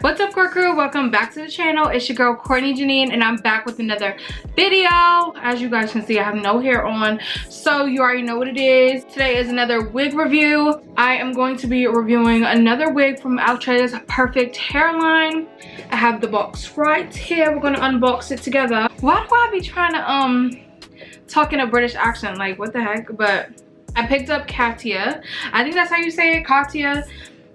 What's up, core crew? Welcome back to the channel. It's your girl Courtney Janine, and I'm back with another video. As you guys can see, I have no hair on, so you already know what it is. Today is another wig review. I am going to be reviewing another wig from Outre's Perfect Hairline. I have the box right here. We're gonna unbox it together. Why do I be trying to talk in a British accent? Like, what the heck? But I picked up Katya. I think that's how you say it, Katya.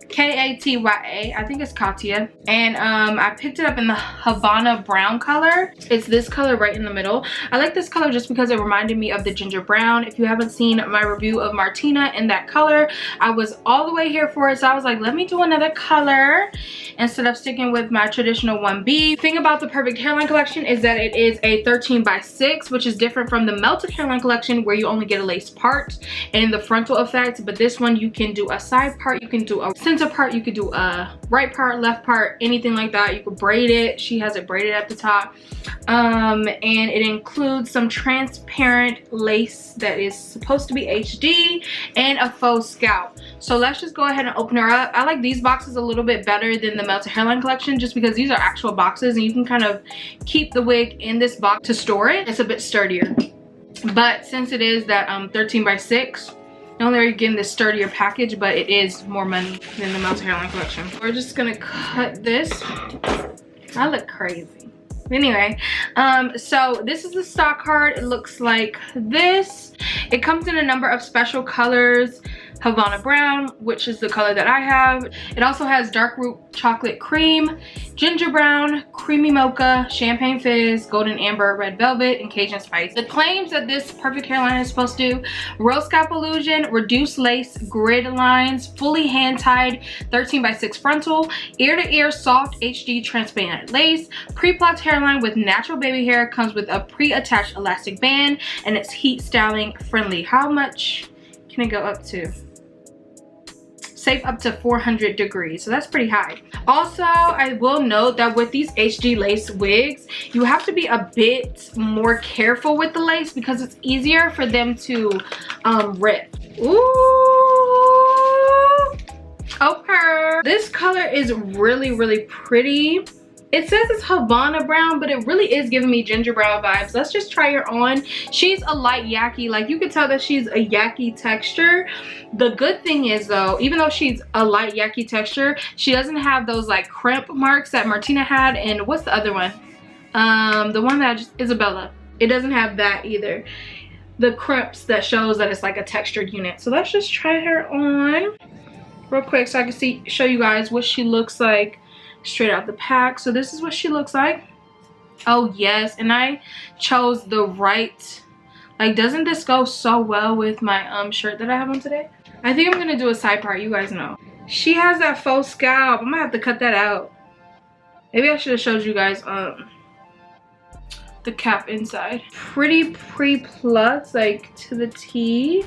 K-A-T-Y-A. I think it's Katya. And I picked it up in the Havana brown color. It's this color right in the middle. I like this color just because it reminded me of the ginger brown. If you haven't seen my review of Martina in that color, I was all the way here for it. So I was like, let me do another color instead of sticking with my traditional 1B. The thing about the Perfect Hairline collection is that it is a 13x6, which is different from the Melted Hairline collection where you only get a lace part and the frontal effect. But this one, you can do a side part, you can do a center part, you could do a right part, left part, anything like that. You could braid it. She has it braided at the top, and it includes some transparent lace that is supposed to be HD and a faux scalp. So let's just go ahead and open her up. I like these boxes a little bit better than the Melted Hairline collection just because these are actual boxes and you can kind of keep the wig in this box to store it. It's a bit sturdier, but since it is that 13x6, not only are you getting this sturdier package, but it is more money than the Melted Hairline collection. We're just gonna cut this. I look crazy. Anyway, so this is the stock card. It looks like this. It comes in a number of special colors. Havana brown, which is the color that I have. It also has dark root chocolate cream, ginger brown, creamy mocha, champagne fizz, golden amber, red velvet, and Cajun spice. The claims that this Perfect Hairline is supposed to do: rose scalp illusion, reduced lace grid lines, fully hand-tied 13x6 frontal, ear-to-ear soft HD transparent lace, pre-plucked hairline with natural baby hair, comes with a pre-attached elastic band, and it's heat styling friendly. How much can it go up to? Safe up to 400 degrees, so that's pretty high. Also, I will note that with these HD lace wigs, you have to be a bit more careful with the lace because it's easier for them to rip. Ooh, okay. This color is really pretty. It says it's Havana brown, but it really is giving me ginger brown vibes. Let's just try her on. She's a light yaki. Like, you can tell that she's a yaki texture. The good thing is, though, even though she's a light yaki texture, she doesn't have those like crimp marks that Martina had. And what's the other one? The one that Isabella. It doesn't have that either. The crimps that shows that it's like a textured unit. So let's just try her on real quick so I can show you guys what she looks like straight out the pack. So this is what she looks like. Oh yes, and I chose the right, like, doesn't this go so well with my shirt that I have on today? I think I'm gonna do a side part. You guys know she has that faux scalp. I'm gonna have to cut that out. Maybe I should have showed you guys the cap inside. Pretty pre-plucked, like to the T.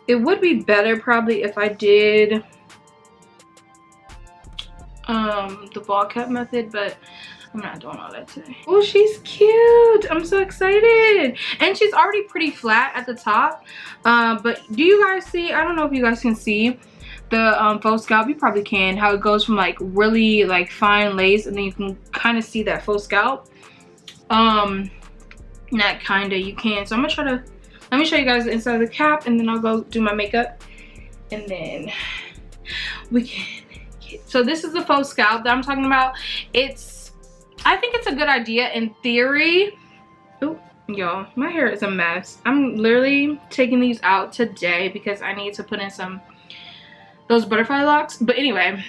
It would be better probably if I did the ball cap method, but I'm not doing all that today. Oh, she's cute. I'm so excited. And she's already pretty flat at the top, but do you guys see, I don't know if you guys can see the faux scalp. You probably can, how it goes from like really like fine lace and then you can kind of see that faux scalp. Not kinda, you can. So I'm gonna try to, let me show you guys the inside of the cap and then I'll go do my makeup and then we can. So this is the faux scalp that I'm talking about. I think it's a good idea in theory. Oh, y'all, my hair is a mess. I'm literally taking these out today because I need to put in those butterfly locks. But anyway,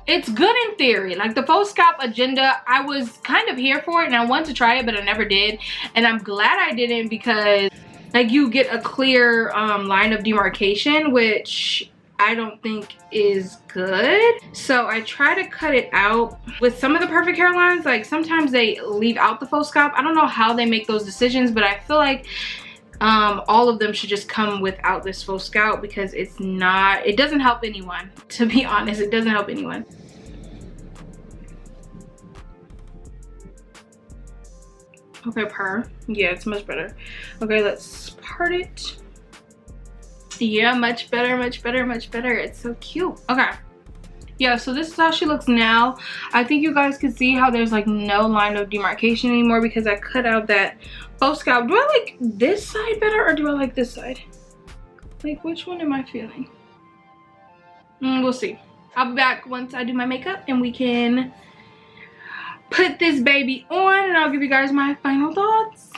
it's good in theory. Like the faux scalp agenda, I was kind of here for it and I wanted to try it, but I never did. And I'm glad I didn't because like you get a clear line of demarcation, which I don't think is good. So I try to cut it out. With some of the Perfect Hairlines, like sometimes they leave out the faux scalp. I don't know how they make those decisions, but I feel like all of them should just come without this faux scalp because it doesn't help anyone. To be honest, it doesn't help anyone. Okay, yeah, it's much better. Okay, let's part it. Yeah, much better, much better, much better. It's so cute. Okay, Yeah, so this is how she looks now. I think you guys can see how there's like no line of demarcation anymore because I cut out that faux scalp. Do I like this side better or do I like this side? Like, which one am I feeling? We'll see. I'll be back once I do my makeup and we can put this baby on and I'll give you guys my final thoughts.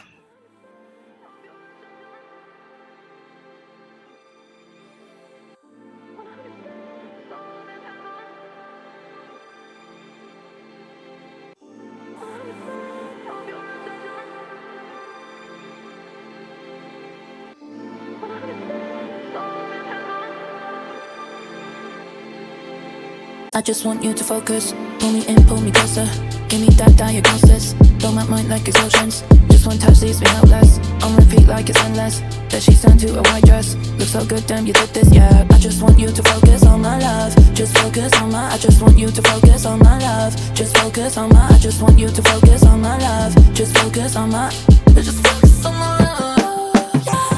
I just want you to focus. Pull me in, pull me closer. Give me that diagnosis. Blow my mind like explosions. Just one touch leaves me helpless. On repeat like it's endless. That she's turned to a white dress. Looks so good, damn you did this, yeah. I just want you to focus on my love. Just focus on my, I just want you to focus on my love. Just focus on my, I just want you to focus on my love. Just focus on my, just focus on my love.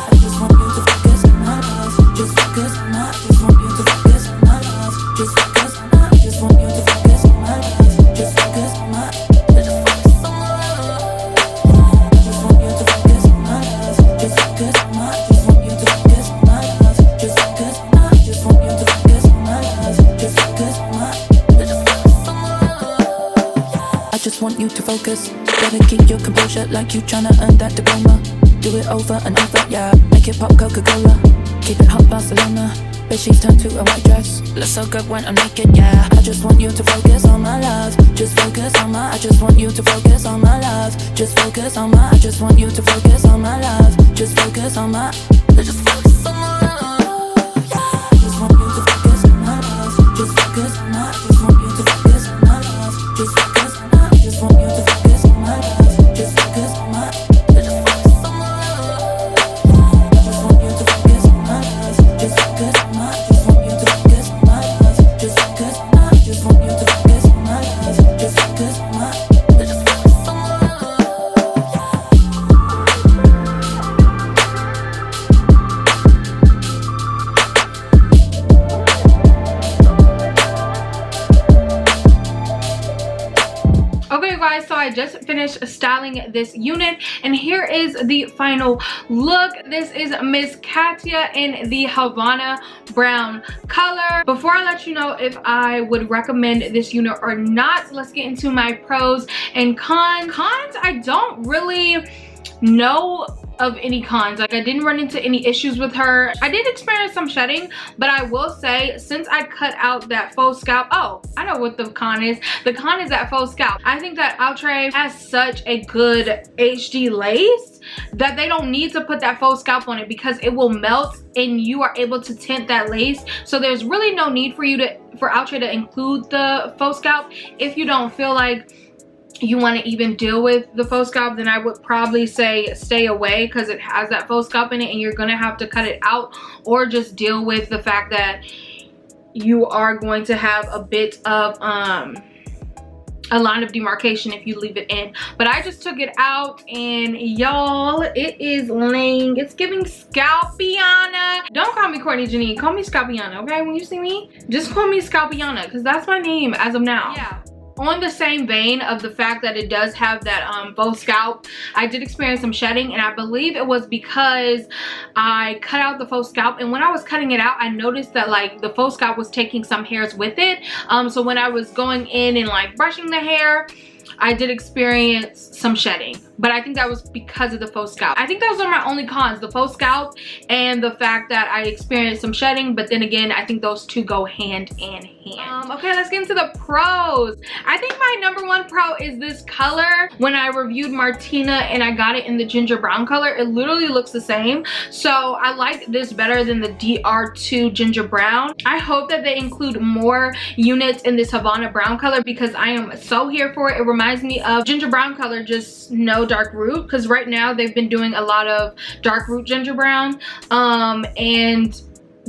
I just want you to focus on my love. Just focus on my, I just want you to focus on my love. Just focus on my, I just want you to focus on my love. Just focus on my, just focus on my love. I just want you to focus on my love. Just focus on my, I just want you to focus on my love. Just focus on my, I just want you to focus on my love. Just focus on my, just focus on my love. I just want you to focus. Gotta keep your composure like you tryna earn that diploma. Do it over and over, yeah. Make it pop Coca-Cola. Keep it hot Barcelona. Bitch, she's turned to a white dress. Looks so good when I'm naked, yeah. I just want you to focus on my love. Just focus on my, I just want you to focus on my love. Just focus on my, I just want you to focus on my love. Just focus on my, just focus on my love. I just want you to focus on my love. Just focus on my, I just want you to focus on my love. Just focus on my, I just want you to focus on my love. Just focus on my, just focus on my love. I just want you to focus on my love. Just focus on my, I just want you to focus on my love. Just focus on my, I just want you to focus on my love. Just focus on my, just focus on my love. Okay guys, so I just finished styling this unit and here is the final look. This is Miss Katya in the Havana brown color. Before I let you know if I would recommend this unit or not, let's get into my pros and cons. Cons, I don't really know of any cons. Like, I didn't run into any issues with her. I did experience some shedding, but I will say, since I cut out that faux scalp, oh, I know what the con is. The con is that faux scalp. I think that Outre has such a good HD lace that they don't need to put that faux scalp on it because it will melt and you are able to tint that lace. So there's really no need for Outre to include the faux scalp. If you don't feel like you want to even deal with the faux scalp, then I would probably say stay away because it has that faux scalp in it and you're gonna have to cut it out, or just deal with the fact that you are going to have a bit of a line of demarcation if you leave it in. But I just took it out and y'all, it is laying, it's giving Scalpiana. Don't call me Courtney Janine, call me Scalpiana, okay? When you see me, just call me Scalpiana because that's my name as of now. Yeah. On the same vein of the fact that it does have that faux scalp, I did experience some shedding, and I believe it was because I cut out the faux scalp, and when I was cutting it out I noticed that like the faux scalp was taking some hairs with it. So when I was going in and like brushing the hair, I did experience some shedding, but I think that was because of the faux scalp. I think those are my only cons, the faux scalp and the fact that I experienced some shedding, but then again, I think those two go hand in hand. Okay, let's get into the pros. I think my #1 pro is this color. When I reviewed Martina and I got it in the ginger brown color, it literally looks the same. So I like this better than the DR2 ginger brown. I hope that they include more units in this Havana brown color because I am so here for it. It reminds me of ginger brown color, just no dark root, because right now they've been doing a lot of dark root ginger brown, and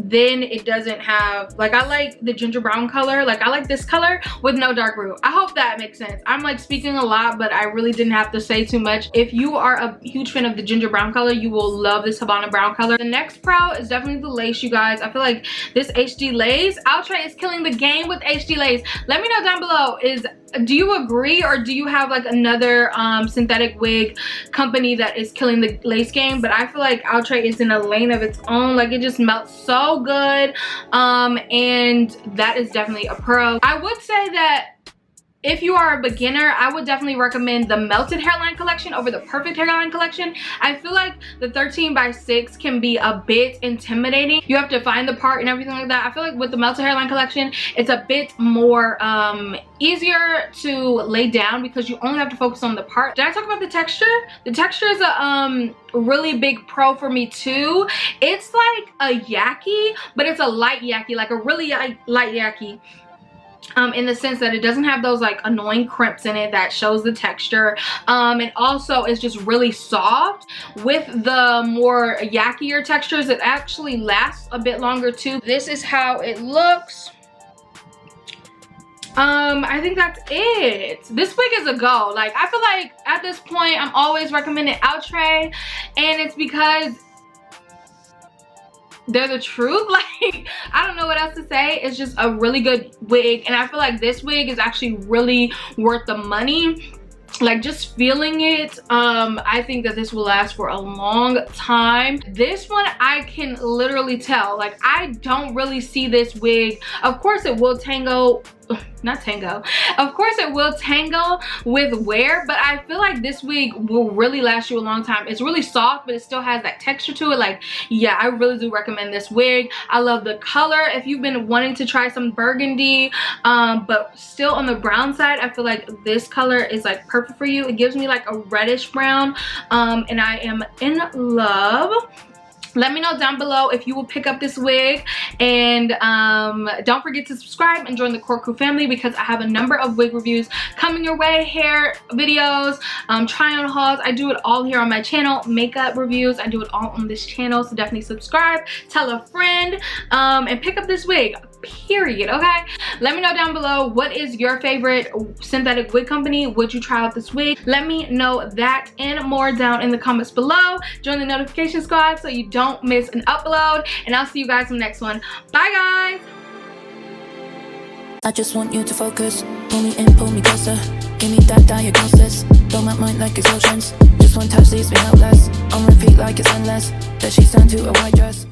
then it doesn't have, like, I like the ginger brown color. Like, I like this color with no dark root. I hope that makes sense. I'm like speaking a lot, but I really didn't have to say too much. If you are a huge fan of the ginger brown color, you will love this Havana brown color. The next pro is definitely the lace, you guys. I feel like this HD lace, Outre is killing the game with HD lace. Let me know down below, do you agree, or do you have like another synthetic wig company that is killing the lace game? But I feel like Outre is in a lane of its own. Like, it just melts so good, and that is definitely a pro. I would say that if you are a beginner, I would definitely recommend the melted hairline collection over the perfect hairline collection. I feel like the 13x6 can be a bit intimidating. You have to find the part and everything like that. I feel like with the melted hairline collection, it's a bit more easier to lay down because you only have to focus on the part. Did I talk about the texture? The texture is a really big pro for me too. It's like a yaki, but it's a light yaki, like a really light yaki. In the sense that it doesn't have those like annoying crimps in it that shows the texture, and also it's just really soft. With the more yakier textures, it actually lasts a bit longer too. This is how it looks. I think that's it. This wig is a go. Like, I feel like at this point I'm always recommending Outre, and it's because they're the truth. Like, I don't know what else to say. It's just a really good wig, and I feel like this wig is actually really worth the money. Like, just feeling it, I think that this will last for a long time. This one, I can literally tell, like, I don't really see this wig. Of course it will tango, not tango, of course it will tangle with wear, but I feel like this wig will really last you a long time. It's really soft, but it still has that texture to it. Like, yeah, I really do recommend this wig. I love the color. If you've been wanting to try some burgundy, but still on the brown side, I feel like this color is like perfect for you. It gives me like a reddish brown, and I am in love. Let me know down below if you will pick up this wig, and don't forget to subscribe and join the Core Crew family, because I have a number of wig reviews coming your way, hair videos, try on hauls. I do it all here on my channel. Makeup reviews, I do it all on this channel, so definitely subscribe, tell a friend, and pick up this wig, period. Okay, let me know down below, what is your favorite synthetic wig company? Would you try out this wig? Let me know that and more down in the comments below. Join the notification squad so you don't miss an upload, and I'll see you guys in the next one. Bye guys. I just want you to focus. Pull me in, pull me closer. Give me that diagnosis. Blow my mind like explosions. Just one touch leaves me helpless. On repeat like it's endless. That she's turned to a white dress.